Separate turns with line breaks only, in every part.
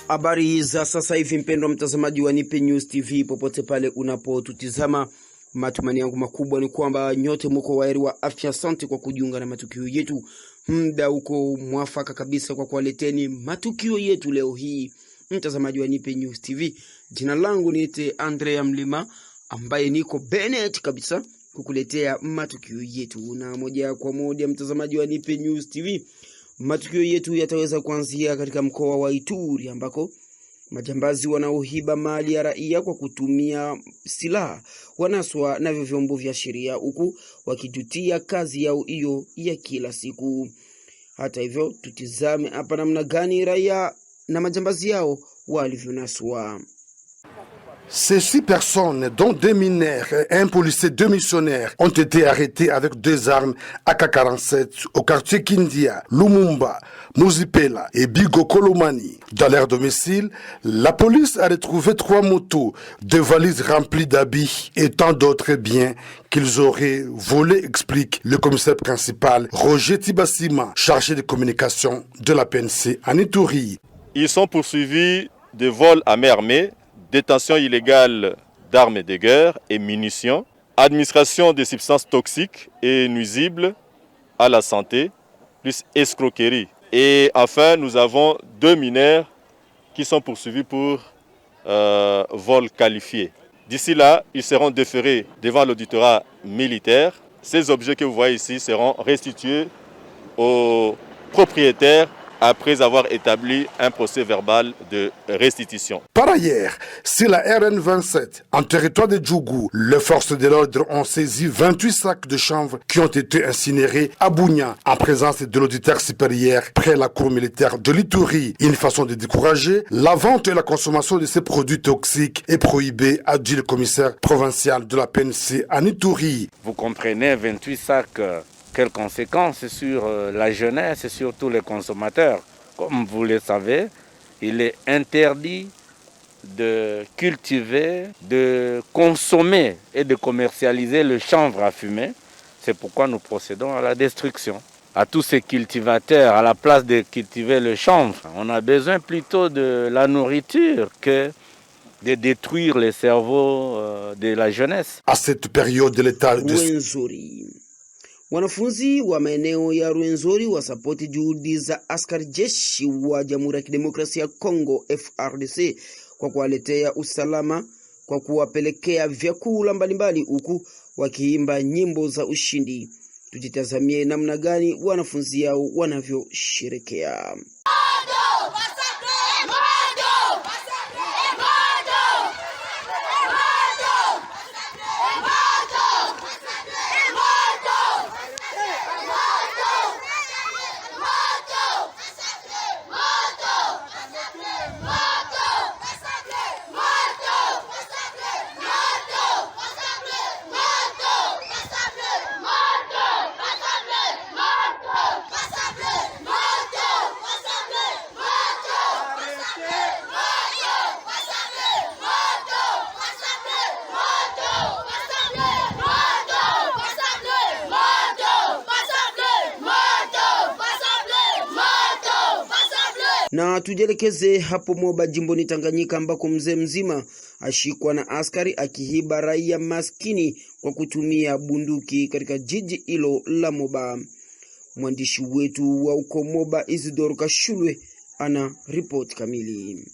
Habari za sasa hivi, mpendwa mtazamaji wa Nipe News TV popote pale unapotutizama, matumaini yangu makubwa ni kwamba nyote mko waheri wa afya. Asante kwa kujiunga na matukio yetu. Muda uko mwafaka kabisa kwa kuwaleteni matukio yetu leo hii, mtazamaji wa Nipe News TV. Jina langu niite Andrea Mlima, ambaye niko Bennett kabisa kukuletea matukio yetu. Na moja kwa moja, mtazamaji wa Nipe News TV, matukio yetu yataweza kuanzia katika mkoa wa Ituri, ambako majambazi wanaoiba mali ya raia kwa kutumia silaha wanaswa na vyombo vya sheria, huku wakijutia kazi yao hiyo ya kila siku. Hata hivyo, tutizame hapa namna gani raia na majambazi yao walivyonaswa.
Ces 6 personnes, dont 2 mineurs et un policier, 2 missionnaires, ont été arrêtés avec 2 armes AK-47 au quartier Kindia, Lumumba, Muzipela et Bigo Kolomani. Dans leur domicile, la police a retrouvé 3 motos, 2 valises remplies d'habits et tant d'autres biens qu'ils auraient volés, explique le commissaire principal Roger Tibassima, chargé de communication de la PNC en Ituri.
Ils sont poursuivis de vol à main armée, détention illégale d'armes de guerre et munitions, administration de substances toxiques et nuisibles à la santé, plus escroquerie. Et enfin, nous avons 2 mineurs qui sont poursuivis pour vol qualifié. D'ici là, ils seront déférés devant l'auditorat militaire. Ces objets que vous voyez ici seront restitués aux propriétaires après avoir établi un procès verbal de restitution.
Par ailleurs, c'est la RN27, en territoire de Djougou, les forces de l'ordre ont saisi 28 sacs de chanvre qui ont été incinérés à Bougna, en présence de l'auditeur supérieur près la cour militaire de l'Ituri. Une façon de décourager la vente et la consommation de ces produits toxiques est prohibée, a dit le commissaire provincial de la PNC en Ituri.
Vous comprenez, 28 sacs... Quelles conséquences sur la jeunesse et sur tous les consommateurs? Comme vous le savez, il est interdit de cultiver, de consommer et de commercialiser le chanvre à fumer. C'est pourquoi nous procédons à la destruction. À tous ces cultivateurs, à la place de cultiver le chanvre, on a besoin plutôt de la nourriture que de détruire les cerveaux de la jeunesse.
À cette période de l'état de...
Wanafunzi wa maeneo ya Rwenzori wasapoti juhudi za askari jeshi wa Jamhuri ya Kidemokrasia ya Kongo FARDC kwa kuwaletea usalama kwa kuwapelekea vyakula mbalimbali, huku wakiimba nyimbo za ushindi. Tutitazamie namna gani wanafunzi yao wanavyosherekea. Na tujelekeze hapo Moba, jimboni Tanganyika, ambako mzee mzima ashikwa na askari akihiba raia maskini kwa kutumia bunduki katika jiji hilo la Moba. Mwandishi wetu wa uko Moba Isidore Kashulwe ana report kamili.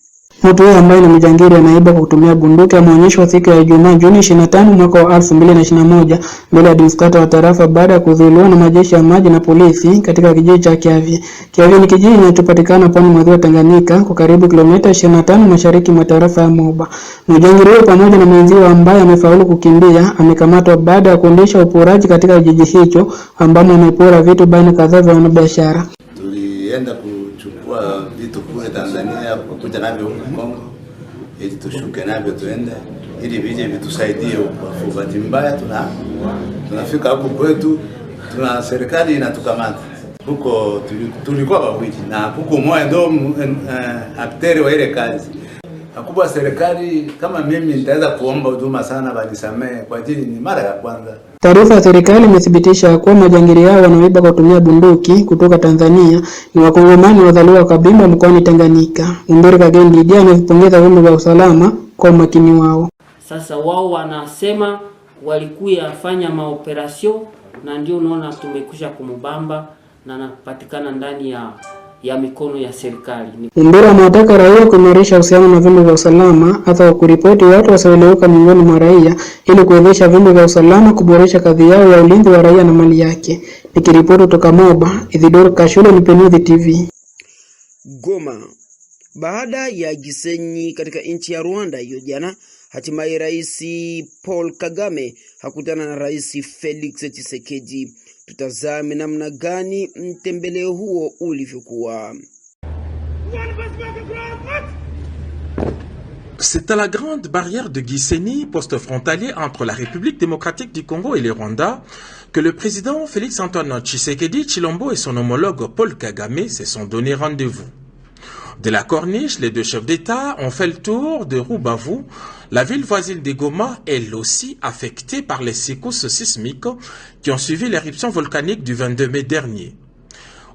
Mtu huyo ambaye ni mjangiri anaiba kwa kutumia bunduki ameonyeshwa siku ya Ijumaa Juni 25 mwaka wa 2021 mbele ya administrator wa tarafa baada ya kudhulumiwa na majeshi ya maji na polisi katika kijiji cha Kiavi. Kiavi ni kijiji kinachopatikana pwani mwa ziwa Tanganyika kwa karibu kilomita 25 mashariki mwa tarafa ya Moba. Mjangiri huyo pamoja na mwenzio ambaye amefaulu kukimbia amekamatwa baada ya kuendesha uporaji katika kijiji hicho ambamo amepora vitu baina kadhaa vya wanabiashara.
Tulienda kuchukua vitu kule Tanzania kuja navyo huko Kongo ili tushuke navyo tuende ili vije vitusaidie huko. Bahati mbaya tunafika huko kwetu, tuna serikali inatukamata. Huko tulikuwa wawili na huko mmoja ndo akteri wa ile kazi. Akubwa serikali kama mimi nitaweza kuomba huduma sana banisamee kwa ajili ni mara ya kwanza.
Taarifa ya serikali imethibitisha kuwa majangili hao wanaoiba kwa kutumia bunduki kutoka Tanzania ni wakongomani wazaliwa wa Kabimba mkoani Tanganyika. Umbere Kagendi ndiye anavipongeza vyombo vya usalama kwa umakini wao.
Sasa wao wanasema walikuwa fanya maoperasyon na ndio unaona tumekusha kumubamba na anapatikana ndani ya mikono ya serikali.
Umbere amewataka raia kuimarisha uhusiano na vyombo vya usalama hata kwa kuripoti watu wasioeleweka miongoni mwa raia ili kuwezesha vyombo vya usalama kuboresha kazi yao ya ulinzi wa raia na mali yake. Nikiripoti kutoka Moba, Isidore Kashule, Nipe News TV.
Goma. Baada ya Gisenyi katika nchi ya Rwanda hiyo jana, hatimaye Rais Paul Kagame hakutana na Rais Felix Tshisekedi. Tutazame namna gani mtembeleo huo ulivyokuwa.
C'est à la grande barrière de Gisenyi, poste frontalier entre la République démocratique du Congo et le Rwanda, que le président Félix-Antoine Tshisekedi Tshilombo et son homologue Paul Kagame se sont donné rendez-vous. De la Corniche, les deux chefs d'État ont fait le tour de Rubavu, la ville voisine de Goma, elle aussi affectée par les secousses sismiques qui ont suivi l'éruption volcanique du 22 mai dernier.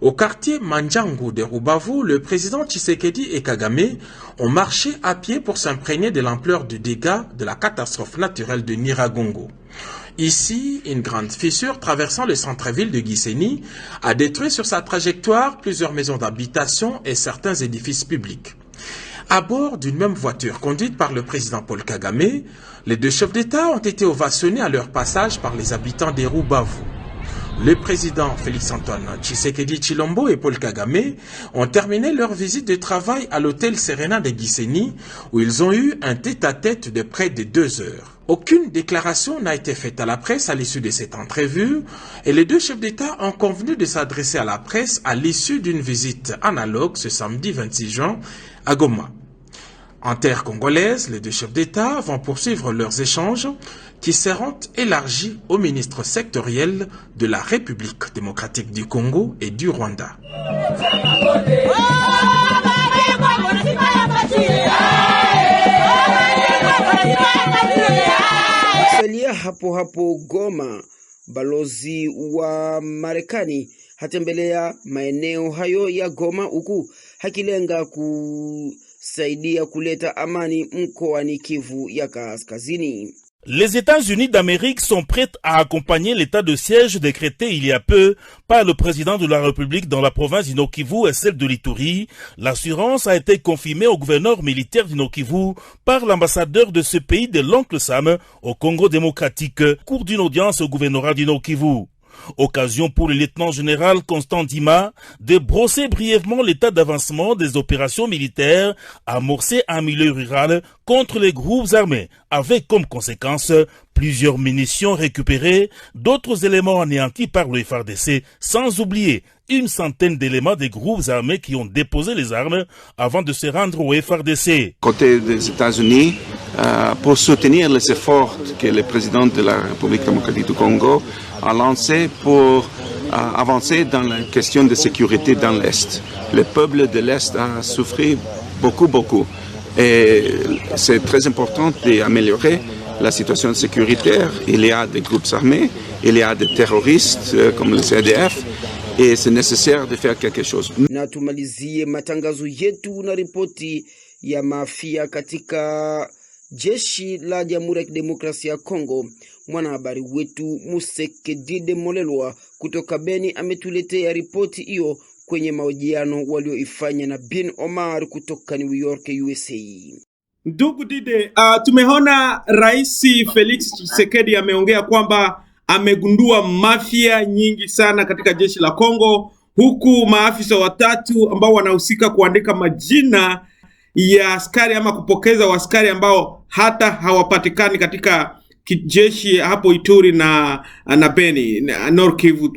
Au quartier Mandjangu de Rubavu, le président Tshisekedi et Kagame ont marché à pied pour s'imprégner de l'ampleur du dégât de la catastrophe naturelle de Nyiragongo. Ici, une grande fissure traversant le centre-ville de Gisenyi a détruit sur sa trajectoire plusieurs maisons d'habitation et certains édifices publics. À bord d'une même voiture conduite par le président Paul Kagame, les deux chefs d'État ont été ovationnés à leur passage par les habitants des Rubavu. Le président Félix-Antoine Tshisekedi Tshilombo et Paul Kagame ont terminé leur visite de travail à l'hôtel Serena de Gisenyi où ils ont eu un tête-à-tête de près de 2 heures. Aucune déclaration n'a été faite à la presse à l'issue de cette entrevue et les deux chefs d'État ont convenu de s'adresser à la presse à l'issue d'une visite analogue ce samedi 26 juin à Goma. En terre congolaise, les deux chefs d'État vont poursuivre leurs échanges qui seront élargis aux ministres sectoriels de la République démocratique du Congo et du Rwanda.
Salia hapo Goma, balozi wa Marekani hatembelea maeneo hayo ya Goma huku hakilenga kusaidia kuleta amani mkoani Kivu ya Kaskazini.
Les États-Unis d'Amérique sont prêts à accompagner l'état de siège décrété il y a peu par le président de la République dans la province du Nord-Kivu et celle de l'Ituri. L'assurance a été confirmée au gouverneur militaire du Nord-Kivu par l'ambassadeur de ce pays de l'oncle Sam au Congo démocratique, cours d'une audience au gouvernorat du Nord-Kivu. Occasion pour le lieutenant-général Constant Dima de brosser brièvement l'état d'avancement des opérations militaires amorcées en milieu rural contre les groupes armés, avec comme conséquence plusieurs munitions récupérées, d'autres éléments anéantis par le FARDC, sans oublier une centaine d'éléments des groupes armés qui ont déposé les armes avant de se rendre au FARDC.
Côté des États-Unis, pour soutenir les efforts que le président de la République démocratique du Congo a lancés pour avancer dans la question de sécurité dans l'Est. Le peuple de l'Est a souffert beaucoup. Et c'est très important d'améliorer la situation sécuritaire. Il y a des groupes armés, il y a des terroristes comme le CDF, et c'est nécessaire de faire quelque chose.
Na tumalizie matangazo yetu na ripoti ya mafia katika jeshi la Jamhuri ya Kidemokrasia ya Kongo. Mwanahabari wetu Musekedide Molelwa kutoka Beni ametuletea ripoti hiyo kwenye mahojiano walioifanya na Bin Omar kutoka New York, USA.
Ndugu Dide, tumeona Rais Felix Tshisekedi ameongea kwamba amegundua mafia nyingi sana katika jeshi la Kongo, huku maafisa watatu ambao wanahusika kuandika majina ya askari ama kupokeza askari ambao hata hawapatikani katika kijeshi hapo Ituri na Beni, Nord Kivu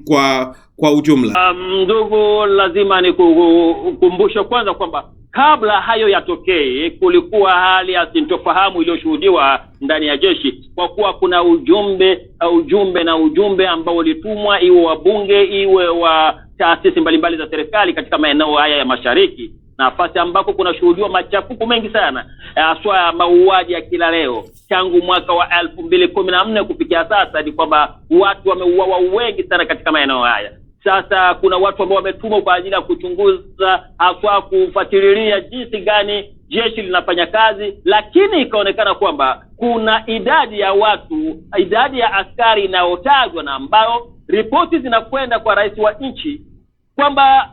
kwa ujumla.
Ndugu, lazima ni kukumbusha kwanza kwamba kabla hayo yatokee kulikuwa hali ya sintofahamu iliyoshuhudiwa ndani ya jeshi, kwa kuwa kuna ujumbe ambao ulitumwa, iwe wabunge iwe wa taasisi mbalimbali za serikali katika maeneo haya ya mashariki, nafasi ambako kuna shuhudiwa machafuko mengi sana, haswa mauaji ya kila leo tangu mwaka wa 2014 kufikia sasa, ni kwamba watu wameuawa wengi sana katika maeneo haya. Sasa kuna watu ambao wametumwa kwa ajili ya kuchunguza, haswa kufuatilia jinsi gani jeshi linafanya kazi, lakini ikaonekana kwamba kuna idadi ya askari inayotajwa na ambao ripoti zinakwenda kwa rais wa nchi kwamba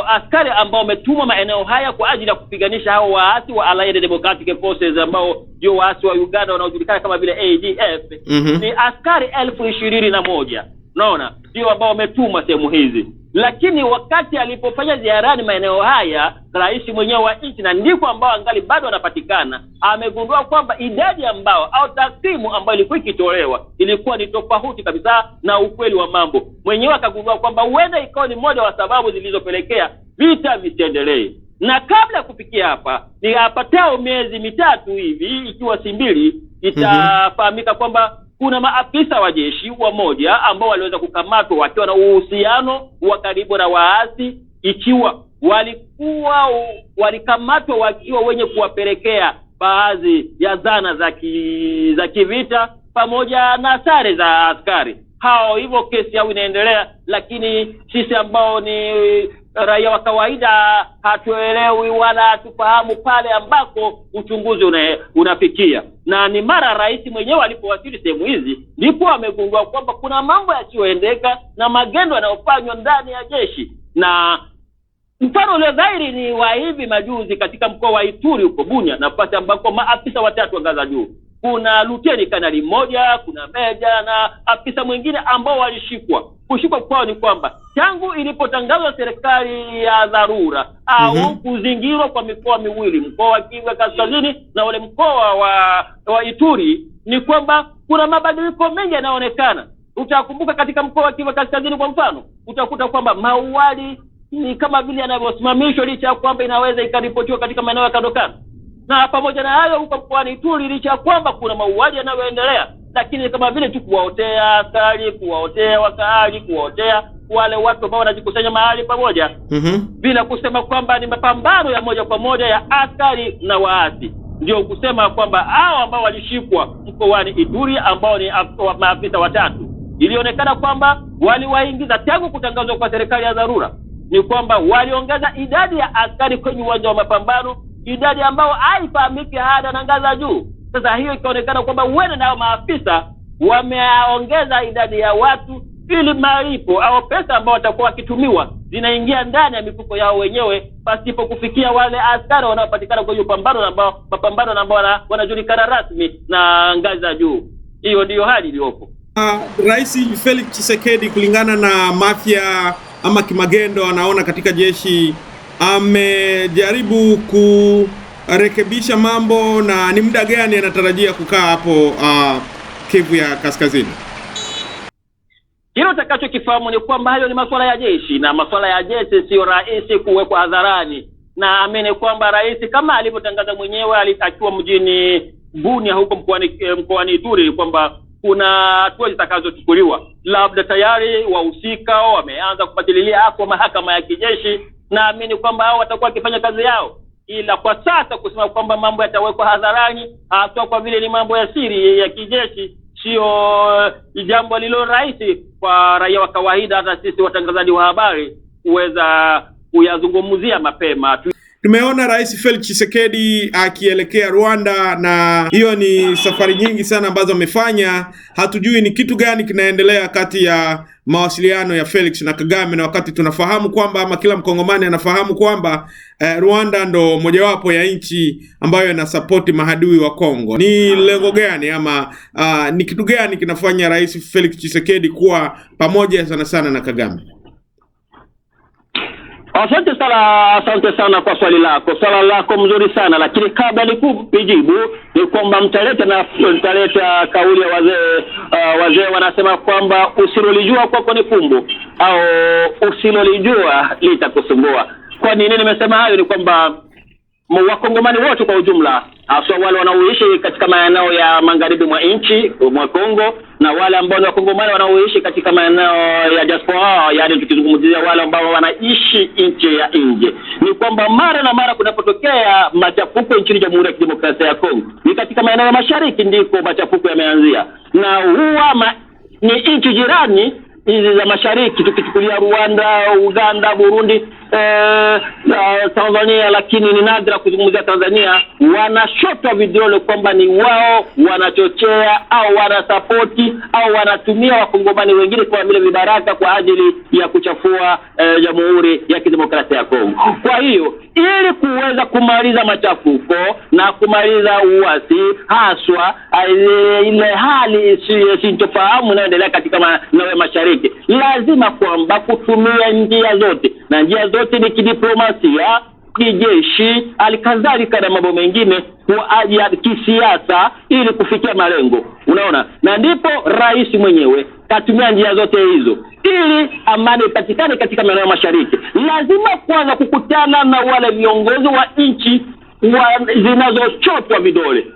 askari ambao wametumwa maeneo haya kwa ajili ya kupiganisha hao waasi wa Allied Democratic Forces ambao ndio waasi wa Uganda wanaojulikana kama vile ADF, ni askari 21,000. Naona ndio ambao wametumwa sehemu hizi. Lakini wakati alipofanya ziarani maeneo haya, rais mwenyewe wa nchi, na ndiko ambao angali bado wanapatikana, amegundua kwamba idadi au takwimu ambayo ilikuwa ikitolewa ilikuwa ni tofauti kabisa na ukweli wa mambo. Mwenyewe akagundua kwamba huenda ikawa ni moja wa sababu zilizopelekea vita visiendelee. Na kabla ya kufikia hapa, ni apatao miezi mitatu hivi, ikiwa si mbili, itafahamika kwamba kuna maafisa wa jeshi wamoja ambao waliweza kukamatwa wakiwa na uhusiano wa karibu na waasi, ikiwa walikamatwa wakiwa wenye kuwapelekea baadhi ya zana za kivita pamoja na sare za askari hao. Hivyo kesi yao inaendelea, lakini sisi ambao ni raia wa kawaida hatuelewi wala hatufahamu pale ambako uchunguzi unafikia. Na ni mara rais mwenyewe alipowasili sehemu hizi ndipo amegundua kwamba kuna mambo yasiyoendeka na magendo yanayofanywa ndani ya jeshi. Na mfano ule dhahiri ni wa hivi majuzi katika mkoa wa Ituri huko Bunia, nafasi ambako maafisa 3 wa ngazi juu, kuna luteni kanali mmoja, kuna meja na afisa mwingine ambao walishikwa. Kushikwa kwao ni kwamba tangu ilipotangazwa serikali ya dharura au kuzingirwa kwa mikoa miwili, mkoa wa Kivu Kaskazini na ule mkoa wa Ituri, ni kwamba kuna mabadiliko mengi yanaonekana. Utakumbuka katika mkoa wa Kivu Kaskazini kwa mfano, utakuta kwamba mauaji ni kama vile yanavyosimamishwa, licha ya kwamba inaweza ikaripotiwa katika maeneo ya kandokando. Na pamoja na hayo, huko mkoani Ituri, licha ya kwamba kuna mauaji yanayoendelea, lakini kama vile tu kuwaotea askari, kuwaotea wakaaji, kuwaotea wale watu ambao wanajikusanya mahali pamoja, bila kusema kwamba ni mapambano ya moja kwa moja ya askari na waasi. Ndio kusema kwamba hao ambao walishikwa mkoani Ituri ambao ni maafisa 3, ilionekana kwamba waliwaingiza tangu kutangazwa kwa serikali ya dharura, ni kwamba waliongeza idadi ya askari kwenye uwanja wa mapambano, idadi ambao haifahamiki hada na ngazi juu. Sasa hiyo ikaonekana kwamba wale nao maafisa wameongeza idadi ya watu ili malipo au pesa ambao watakuwa wakitumiwa zinaingia ndani ya mifuko yao wenyewe pasipo kufikia wale askari wanaopatikana kwenye mapambano ambao wanajulikana rasmi na ngazi za juu. Hiyo ndiyo hali iliyopo.
Rais Felix Tshisekedi, kulingana na mafia ama kimagendo anaona katika jeshi, amejaribu kurekebisha mambo, na ni muda gani anatarajia kukaa hapo Kivu ya Kaskazini?
Kile utakachokifahamu ni kwamba hayo ni masuala ya jeshi, na masuala ya jeshi sio rahisi kuwekwa hadharani. Na amene kwamba rais kama alivyotangaza mwenyewe akiwa mjini Bunia huko mkoani Ituri kwamba kuna hatua zitakazochukuliwa. Labda tayari wahusika wameanza kufuatilia kwa mahakama ya kijeshi, na amini kwamba hao watakuwa wakifanya kazi yao. Ila kwa sasa kusema kwamba mambo yatawekwa hadharani, hata kwa vile ni mambo ya siri ya kijeshi, sio jambo lilo rahisi kwa raia wa kawaida, hata sisi watangazaji wa habari kuweza kuyazungumzia mapema.
Tumeona Rais Felix Tshisekedi akielekea Rwanda, na hiyo ni safari nyingi sana ambazo amefanya. Hatujui ni kitu gani kinaendelea kati ya mawasiliano ya Felix na Kagame, na wakati tunafahamu kwamba ama kila mkongomani anafahamu kwamba Rwanda ndo mojawapo ya nchi ambayo inasapoti mahadui wa Kongo. Ni lengo gani ama ni kitu gani kinafanya Rais Felix Tshisekedi kuwa pamoja sana na Kagame?
Asante sana kwa swali lako. Swala lako mzuri sana, lakini kabla nikujibu ni kwamba mtaleta kauli ya wazee wanasema kwamba usilolijua kwako ni fumbo, au usilolijua litakusumbua. Kwa nini nimesema hayo? Ni kwamba wakongomani wote kwa ujumla, hasa wale wanaoishi katika maeneo ya magharibi mwa nchi mwa Kongo na wale ambao ni wakongomani wanaoishi katika maeneo ya diaspora, yaani tukizungumzia wale ambao wanaishi nje ya nje, ni kwamba mara na mara kunapotokea machafuko nchini Jamhuri ya Kidemokrasia ya Kongo, ni katika maeneo ya mashariki ndiko machafuko yameanzia, na huwa ni nchi jirani hizi za mashariki, tukichukulia Rwanda, Uganda, Burundi, Tanzania, lakini ni nadra kuzungumzia Tanzania, wanashotwa vidole kwamba ni wao wanachochea au wanasapoti au wanatumia wakongomani wengine kwa vile vibaraka kwa ajili ya kuchafua Jamhuri ya Kidemokrasia ya Kongo. Kwa hiyo ili kuweza kumaliza machafuko na kumaliza uasi, haswa ile hali sintofahamu inayoendelea katika maeneo ya mashariki, lazima kwamba kutumia njia zote, na njia zote ni kidiplomasia, kijeshi, alikadhalika na mambo mengine kwa ajili ya kisiasa ili kufikia malengo. Unaona, na ndipo rais mwenyewe katumia njia zote hizo ili amani ipatikane katika maeneo ya mashariki. Lazima kwanza kukutana na wale viongozi wa nchi zinazochotwa vidole.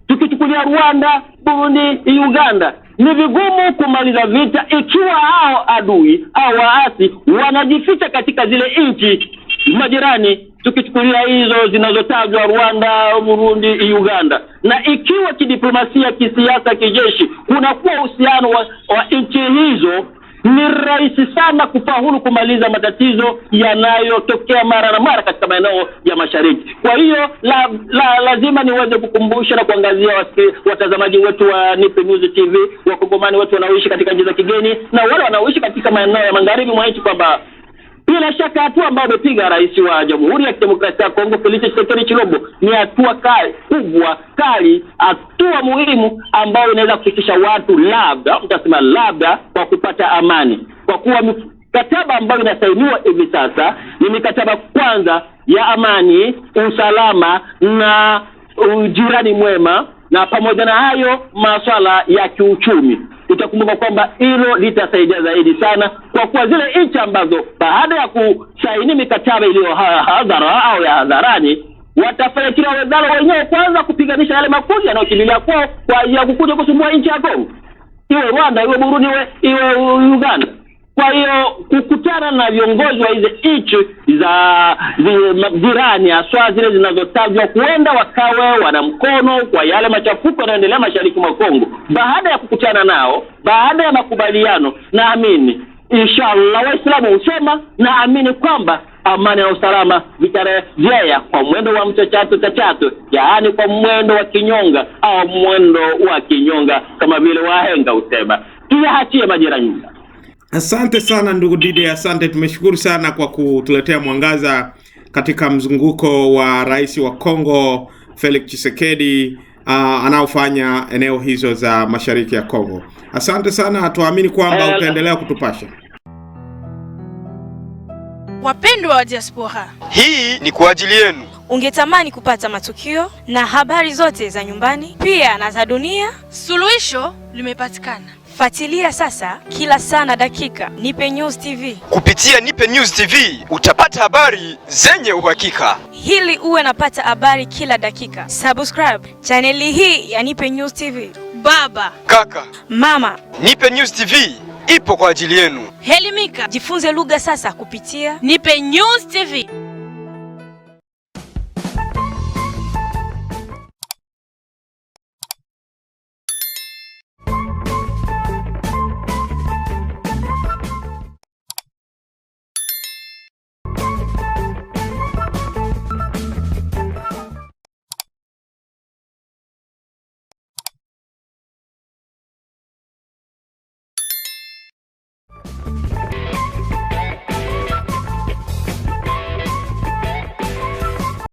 Tukichukulia Rwanda, Burundi, Uganda, ni vigumu kumaliza vita ikiwa hao adui au waasi wanajificha katika zile nchi majirani. Tukichukulia hizo zinazotajwa Rwanda, Burundi, Uganda, na ikiwa kidiplomasia, kisiasa, kijeshi kunakuwa uhusiano wa nchi hizo, ni rahisi sana kufaulu kumaliza matatizo yanayotokea mara na mara katika maeneo ya mashariki. Kwa hiyo lazima niweze kukumbusha na kuangazia watazamaji wetu wa Nipe News TV, wakongomani wetu wanaoishi katika nchi za kigeni na wale wanaoishi katika maeneo ya magharibi mwa nchi, kwamba bila shaka hatua ambayo amepiga rais wa Jamhuri ya Kidemokrasia ya Kongo Felix Tshisekedi Tshilombo ni hatua kubwa, hatua muhimu ambayo inaweza kufikisha watu labda kwa kupata amani, kwa kuwa mikataba ambayo inasainiwa hivi sasa ni mikataba kwanza ya amani, usalama na ujirani mwema, na pamoja na hayo masuala ya kiuchumi. Utakumbuka kwamba hilo litasaidia zaidi sana, kwa kuwa zile nchi ambazo baada ya kusaini mikataba iliyo hadhara au ya hadharani, watafanya kila wezalo wenyewe kwanza kupiganisha yale makundi yanayokimbilia kwao kwa ajili ya kukuja kusumbua nchi ya Kongo, iwe Rwanda, iwe Burundi, iwe Uganda. Kwa hiyo kukutana na viongozi wa hizo nchi za jirani, haswa zile zinazotajwa, kuenda wakawe wana mkono kwa yale machafuko yanayoendelea mashariki mwa Kongo. Baada ya kukutana nao, baada ya makubaliano, naamini inshallah Waislamu husema, naamini kwamba amani na usalama vitarejea kwa mwendo wa mchachato, yaani kwa mwendo wa kinyonga au mwendo wa kinyonga kama vile wahenga husema. Tuyaachie majirani.
Asante sana ndugu Dide, asante. Tumeshukuru sana kwa kutuletea mwangaza katika mzunguko wa rais wa Kongo Felix Tshisekedi anaofanya eneo hizo za mashariki ya Kongo. Asante sana, tuamini kwamba utaendelea kutupasha.
Wapendwa wa diaspora,
hii ni kwa ajili yenu.
Ungetamani kupata matukio na habari zote za nyumbani pia na za dunia? Suluhisho limepatikana. Fuatilia sasa kila saa na dakika Nipe News TV.
Kupitia Nipe News TV utapata habari zenye uhakika.
Hili uwe napata habari kila dakika, subscribe chaneli hii ya Nipe News TV. Baba,
kaka,
mama,
Nipe News TV ipo kwa ajili yenu.
Helimika, jifunze lugha sasa kupitia Nipe News TV.